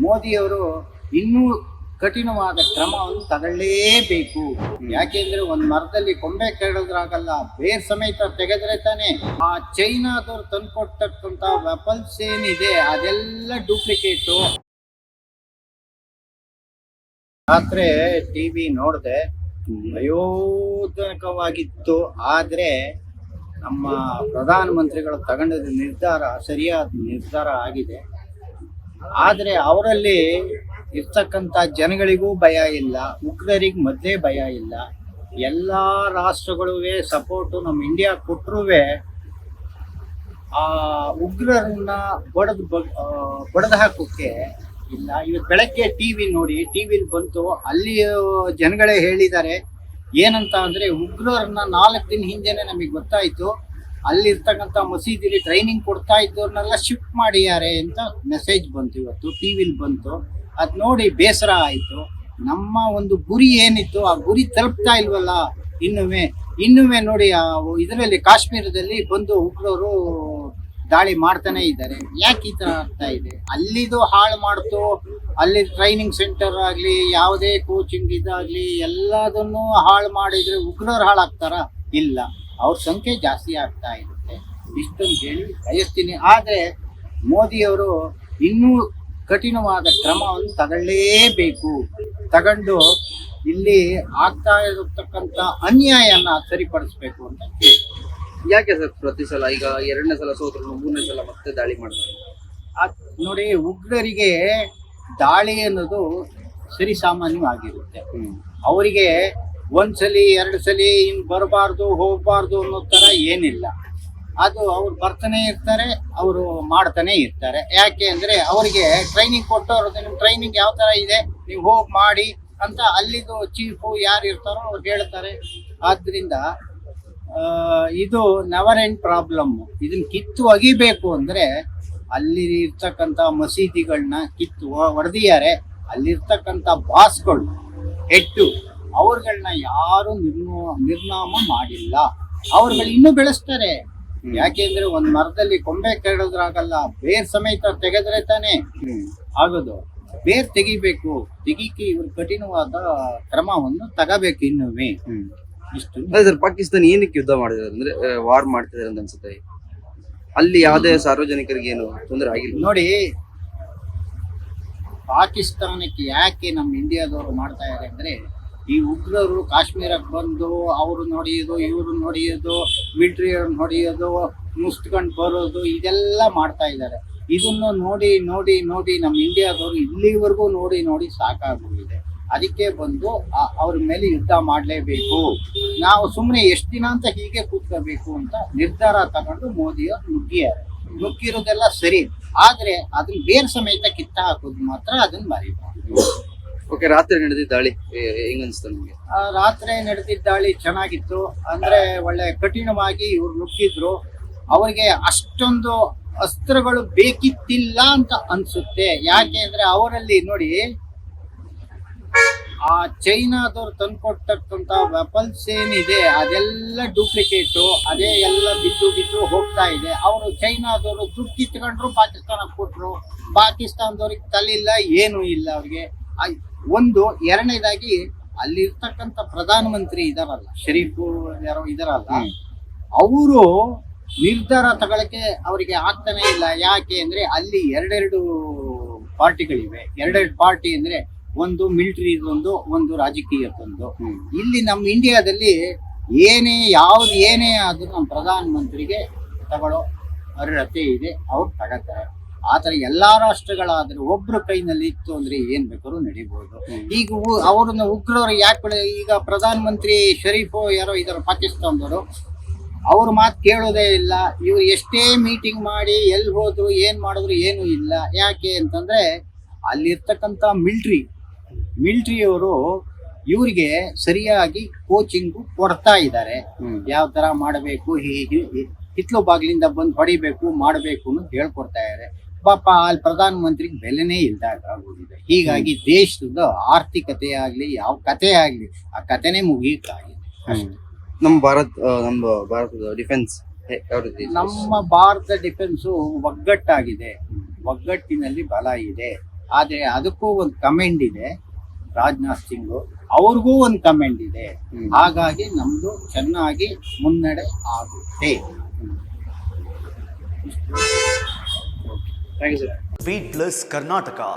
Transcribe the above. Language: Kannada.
ಮೋದಿಯವರು ಇನ್ನೂ ಕಠಿಣವಾದ ಕ್ರಮವನ್ನು ತಗೊಳ್ಳೇಬೇಕು. ಯಾಕೆಂದ್ರೆ ಒಂದ್ ಮರದಲ್ಲಿ ಕೊಂಬೆ ಕೆಡೋದ್ರಾಗಲ್ಲ, ಬೇರ್ ಸಮೇತ ತೆಗೆದ್ರೆ ತಾನೆ. ಆ ಚೈನಾದವ್ರು ತಂದ್ಕೊಡ್ತಕ್ಕಂತ ವೆಪನ್ಸ್ ಏನಿದೆ ಅದೆಲ್ಲ ಡೂಪ್ಲಿಕೇಟು. ರಾತ್ರಿ ಟಿವಿ ನೋಡಿದೆ, ಭಯೋದನಕವಾಗಿತ್ತು. ಆದ್ರೆ ನಮ್ಮ ಪ್ರಧಾನ ಮಂತ್ರಿಗಳು ತಗೊಂಡಿದ್ದ ನಿರ್ಧಾರ ಸರಿಯಾದ ನಿರ್ಧಾರ ಆಗಿದೆ. ಆದ್ರೆ ಅವರಲ್ಲಿ ಇರ್ತಕ್ಕಂಥ ಜನಗಳಿಗೂ ಭಯ ಇಲ್ಲ, ಉಗ್ರರಿಗೆ ಮೊದಲೇ ಭಯ ಇಲ್ಲ. ಎಲ್ಲ ರಾಷ್ಟ್ರಗಳುವೆ ಸಪೋರ್ಟು ನಮ್ಮ ಇಂಡಿಯಾ ಕೊಟ್ಟರೂ ಆ ಉಗ್ರರನ್ನ ಬಡದು ಹಾಕೋಕ್ಕೆ ಇಲ್ಲ. ಇವತ್ತು ಬೆಳಗ್ಗೆ ಟಿವಿ ನೋಡಿ, ಟಿವಿಲಿ ಬಂತು, ಅಲ್ಲಿ ಜನಗಳೇ ಹೇಳಿದ್ದಾರೆ ಏನಂತ ಅಂದ್ರೆ, ಉಗ್ರರನ್ನ 4 ದಿನ ಹಿಂದೆನೆ ನಮಗೆ ಗೊತ್ತಾಯ್ತು, ಅಲ್ಲಿರ್ತಕ್ಕಂಥ ಮಸೀದಿಲಿ ಟ್ರೈನಿಂಗ್ ಕೊಡ್ತಾ ಇದ್ದವ್ರನ್ನೆಲ್ಲ ಶಿಫ್ಟ್ ಮಾಡಿದ್ದಾರೆ ಅಂತ ಮೆಸೇಜ್ ಬಂತು. ಇವತ್ತು ಟಿವಿಲಿ ಬಂತು. ಅದ್ ನೋಡಿ ಬೇಸರ ಆಯ್ತು. ನಮ್ಮ ಒಂದು ಗುರಿ ಏನಿತ್ತು ಆ ಗುರಿ ತಲುಪ್ತಾ ಇಲ್ವಲ್ಲ. ಇನ್ನುವೆ ನೋಡಿ, ಇದರಲ್ಲಿ ಕಾಶ್ಮೀರದಲ್ಲಿ ಬಂದು ಉಗ್ರರು ದಾಳಿ ಮಾಡ್ತಾನೆ ಇದ್ದಾರೆ. ಯಾಕೆ ಈ ತರ ಆಗ್ತಾ ಇದೆ? ಅಲ್ಲಿದು ಹಾಳು ಮಾಡ್ತು, ಅಲ್ಲಿ ಟ್ರೈನಿಂಗ್ ಸೆಂಟರ್ ಆಗ್ಲಿ, ಯಾವುದೇ ಕೋಚಿಂಗ್ ಇದಾಗ್ಲಿ, ಎಲ್ಲದನ್ನು ಹಾಳು ಮಾಡಿದ್ರೆ ಉಗ್ರರು ಹಾಳಾಗ್ತಾರ? ಇಲ್ಲ, ಅವ್ರ ಸಂಖ್ಯೆ ಜಾಸ್ತಿ ಆಗ್ತಾ ಇರುತ್ತೆ. ಇಷ್ಟೊಂದು ಹೇಳಿ ಬಯಸ್ತೀನಿ. ಆದ್ರೆ ಮೋದಿಯವರು ಇನ್ನೂ ಕಠಿಣವಾದ ಕ್ರಮವನ್ನು ತಗೊಳ್ಳೇಬೇಕು. ತಗೊಂಡು ಇಲ್ಲಿ ಆಗ್ತಾ ಇರತಕ್ಕಂತ ಅನ್ಯಾಯನ ಸರಿಪಡಿಸ್ಬೇಕು ಅಂತ ಹೇಳಿ. ಯಾಕೆ ಸರ್ ಪ್ರತಿ ಸಲ ಈಗ 2ನೇ ಸಲ ಸೋತರು, 3ನೇ ಸಲ ಮತ್ತೆ ದಾಳಿ ಮಾಡ್ತಾರೆ? ನೋಡಿ, ಉಗ್ರರಿಗೆ ದಾಳಿ ಅನ್ನೋದು ಸರಿ ಸಾಮಾನ್ಯವಾಗಿರುತ್ತೆ. ಅವರಿಗೆ ಒಂದ್ಸಲಿ 2 ಸಲ ಹಿಂಗ್ ಬರಬಾರ್ದು ಹೋಗ್ಬಾರ್ದು ಅನ್ನೋ ತರ ಏನಿಲ್ಲ. ಅದು ಅವ್ರು ಬರ್ತಾನೆ ಇರ್ತಾರೆ, ಅವರು ಮಾಡ್ತಾನೆ ಇರ್ತಾರೆ. ಯಾಕೆ ಅಂದ್ರೆ ಅವರಿಗೆ ಟ್ರೈನಿಂಗ್ ಕೊಟ್ಟವ್ರು, ನಿಮ್ ಟ್ರೈನಿಂಗ್ ಯಾವ ತರ ಇದೆ, ನೀವು ಹೋಗಿ ಮಾಡಿ ಅಂತ ಅಲ್ಲಿದು ಚೀಫು ಯಾರು ಇರ್ತಾರೋ ಅವ್ರು ಹೇಳ್ತಾರೆ. ಆದ್ರಿಂದ ಇದು ನೆವರ್ ಎಂಡ್ ಪ್ರಾಬ್ಲಮ್. ಇದನ್ನ ಕಿತ್ತು ಒಗಿಬೇಕು ಅಂದ್ರೆ ಅಲ್ಲಿ ಇರ್ತಕ್ಕಂಥ ಮಸೀದಿಗಳನ್ನ ಕಿತ್ತು ಹೊಡೆದಿದ್ದಾರೆ. ಅಲ್ಲಿರ್ತಕ್ಕಂಥ ಬಾಸ್ಗಳು, ಹೆಡ್ಡು, ಅವ್ರಗಳನ್ನ ಯಾರು ನಿರ್ನಾಮ ಮಾಡಿಲ್ಲ. ಅವ್ರುಗಳು ಇನ್ನೂ ಬೆಳೆಸ್ತಾರೆ. ಯಾಕೆಂದ್ರೆ ಒಂದ್ ಮರದಲ್ಲಿ ಕೊಂಬೆ ಕೆಡೋದ್ರಾಗಲ್ಲ, ಬೇರ್ ಸಮೇತ ತೆಗೆದ್ರೆ ತಾನೆ ಆಗೋದು. ಬೇರ್ ತೆಗಿಬೇಕು. ತೆಗಿಕೆ ಇವ್ರು ಕಠಿಣವಾದ ಕ್ರಮವನ್ನು ತಗೋಬೇಕು. ಇನ್ನೊಮ್ಮೆ ಇಷ್ಟು ಸರ್, ಪಾಕಿಸ್ತಾನ ಏನಕ್ಕೆ ಯುದ್ಧ ಮಾಡಿದ್ರೆ ಅಂದ್ರೆ ವಾರ್ ಮಾಡ್ತಿದ್ದಾರೆ ಅಂತ ಅನ್ಸುತ್ತೆ. ಅಲ್ಲಿ ಯಾವುದೇ ಸಾರ್ವಜನಿಕರಿಗೆ ಏನು ತೊಂದರೆ ಆಗಿಲ್ಲ. ನೋಡಿ, ಪಾಕಿಸ್ತಾನಕ್ಕೆ ಯಾಕೆ ನಮ್ಮ ಇಂಡಿಯಾದವರು ಮಾಡ್ತಾ ಇದ್ದಾರೆ ಅಂದ್ರೆ, ಈ ಉಗ್ರರು ಕಾಶ್ಮೀರಕ್ಕೆ ಬಂದು ಅವರು ನೋಡಿಯೋದು, ಇವರು ನೋಡಿಯೋದು, ಮಿಲಿಟರಿಯವ್ರನ್ನ ಹೊಡೆಯೋದು, ಮುಸ್ತ್ಕೊಂಡು ಬರೋದು, ಇದೆಲ್ಲ ಮಾಡ್ತಾ ಇದ್ದಾರೆ. ಇದನ್ನು ನೋಡಿ ನೋಡಿ ನೋಡಿ ನಮ್ಮ ಇಂಡಿಯಾದವರು ಇಲ್ಲಿವರೆಗೂ ನೋಡಿ ನೋಡಿ ಸಾಕಾಗೋಗಿದೆ. ಅದಕ್ಕೆ ಬಂದು ಅವ್ರ ಮೇಲೆ ಯುದ್ಧ ಮಾಡಲೇಬೇಕು. ನಾವು ಸುಮ್ಮನೆ ಎಷ್ಟು ದಿನ ಅಂತ ಹೀಗೆ ಕೂತ್ಕೋಬೇಕು ಅಂತ ನಿರ್ಧಾರ ತಗೊಂಡು ಮೋದಿಯವರು ನುಗ್ಗಿರೋದೆಲ್ಲ ಸರಿ. ಆದ್ರೆ ಅದನ್ನ ಬೇರ್ ಸಮೇತ ಕಿತ್ತ ಹಾಕೋದು ಮಾತ್ರ ಅದನ್ನ ಮರಿಬಾರ್ದು. ಓಕೆ, ರಾತ್ರಿ ನಡೆದಿದ್ದ ದಾಳಿ ಹೆಂಗ ಅನ್ಸ್ತು ನಿಮ್ಗೆ? ರಾತ್ರಿ ನಡೆದಿದ್ದ ದಾಳಿ ಚೆನ್ನಾಗಿತ್ತು. ಅಂದ್ರೆ ಒಳ್ಳೆ ಕಠಿಣವಾಗಿ ಇವ್ರು ನುಗ್ಗಿದ್ರು. ಅವ್ರಿಗೆ ಅಷ್ಟೊಂದು ಅಸ್ತ್ರಗಳು ಬೇಕಿತ್ತಿಲ್ಲ ಅಂತ ಅನ್ಸುತ್ತೆ. ಯಾಕೆ ಅಂದ್ರೆ ಅವರಲ್ಲಿ ನೋಡಿ, ಆ ಚೈನಾದವ್ರು ತಂದ್ಕೊಡ್ತಕ್ಕಂತ ವೆಪನ್ಸ್ ಏನಿದೆ ಅದೆಲ್ಲ ಡೂಪ್ಲಿಕೇಟು. ಅದೇ ಎಲ್ಲ ಬಿದ್ದು ಹೋಗ್ತಾ ಇದೆ. ಅವರು ಚೈನಾದವರು ದುಡ್ಡು ಕಿತ್ಕೊಂಡ್ರು, ಪಾಕಿಸ್ತಾನಕ್ಕೆ ಕೊಟ್ರು. ಪಾಕಿಸ್ತಾನದವ್ರಿಗೆ ತಲಿಲ್ಲ, ಏನೂ ಇಲ್ಲ ಅವ್ರಿಗೆ. ಒಂದು ಎರಡನೇದಾಗಿ ಅಲ್ಲಿರ್ತಕ್ಕಂಥ ಪ್ರಧಾನ ಮಂತ್ರಿ ಇದಾರಲ್ಲ, ಶರೀಫ್ ಯಾರೋ ಇದಾರಲ್ಲ, ಅವರು ನಿರ್ಧಾರ ತಗೊಳಕ್ಕೆ ಅವರಿಗೆ ಆಗ್ತಾನೆ ಇಲ್ಲ. ಯಾಕೆ ಅಂದ್ರೆ ಅಲ್ಲಿ 2 ಪಾರ್ಟಿಗಳಿವೆ. 2 ಪಾರ್ಟಿ ಅಂದ್ರೆ ಒಂದು ಮಿಲಿಟರಿದೊಂದು, ಒಂದು ರಾಜಕೀಯದೊಂದು. ಇಲ್ಲಿ ನಮ್ಮ ಇಂಡಿಯಾದಲ್ಲಿ ಏನೇ ಆದ್ರೂ ನಮ್ಮ ಪ್ರಧಾನ ಮಂತ್ರಿಗೆ ತಗೊಳ್ಳೋ ಅರ್ಹತೆ ಇದೆ, ಅವ್ರು ತಗೋತಾರೆ. ಆತರ ಎಲ್ಲಾ ರಾಷ್ಟ್ರಗಳಾದ್ರೆ ಒಬ್ರು ಕೈನಲ್ಲಿ ಇತ್ತು ಅಂದ್ರೆ ಏನ್ ಬೇಕಾದ್ರೂ ನಡೀಬಹುದು. ಈಗ ಅವ್ರನ್ನ ಉಗ್ರರು ಯಾಕೆ, ಈಗ ಪ್ರಧಾನ ಮಂತ್ರಿ ಶರೀಫು ಯಾರೋ ಇದಾರೆ ಪಾಕಿಸ್ತಾನದವರು, ಅವ್ರ ಮಾತು ಕೇಳೋದೇ ಇಲ್ಲ. ಇವ್ರು ಎಷ್ಟೇ ಮೀಟಿಂಗ್ ಮಾಡಿ ಎಲ್ಲಿ ಹೋದ್ರು ಏನ್ ಮಾಡಿದ್ರು ಏನೂ ಇಲ್ಲ. ಯಾಕೆ ಅಂತಂದ್ರೆ ಅಲ್ಲಿರ್ತಕ್ಕಂಥ ಮಿಲಿಟರಿಯವರು ಇವ್ರಿಗೆ ಸರಿಯಾಗಿ ಕೋಚಿಂಗು ಕೊಡ್ತಾ ಇದ್ದಾರೆ. ಯಾವ ತರ ಮಾಡಬೇಕು, ಹಿತ್ಲು ಬಾಗ್ಲಿಂದ ಬಂದು ಹೊಡಿಬೇಕು, ಮಾಡಬೇಕು ಅನ್ನೋದು ಹೇಳ್ಕೊಡ್ತಾ ಇದ್ದಾರೆ. ಪಾಪ ಅಲ್ಲಿ ಪ್ರಧಾನ ಮಂತ್ರಿಗೆ ಬೆಲೆನೇ ಇಲ್ದಾಗ ಆಗೋಗಿದೆ. ಹೀಗಾಗಿ ದೇಶದ ಆರ್ಥಿಕತೆ ಆಗ್ಲಿ, ಯಾವ ಕತೆ ಆಗ್ಲಿ, ಆ ಕತೆನೇ ಮುಗಿಯಕ್ಕಾಗಿದೆ. ನಮ್ಮ ಭಾರತದ ಡಿಫೆನ್ಸ್ ನಮ್ಮ ಭಾರತ ಡಿಫೆನ್ಸು ಒಗ್ಗಟ್ಟಾಗಿದೆ. ಒಗ್ಗಟ್ಟಿನಲ್ಲಿ ಬಲ ಇದೆ. ಆದರೆ ಅದಕ್ಕೂ ಒಂದು ಕಮೆಂಡ್ ಇದೆ, ರಾಜನಾಥ್ ಸಿಂಗ್ ಅವ್ರಿಗೂ ಒಂದು ಕಮೆಂಡ್ ಇದೆ. ಹಾಗಾಗಿ ನಮ್ದು ಚೆನ್ನಾಗಿ ಮುನ್ನಡೆ ಆಗುತ್ತೆ. Thank you sir. Speed Plus Karnataka.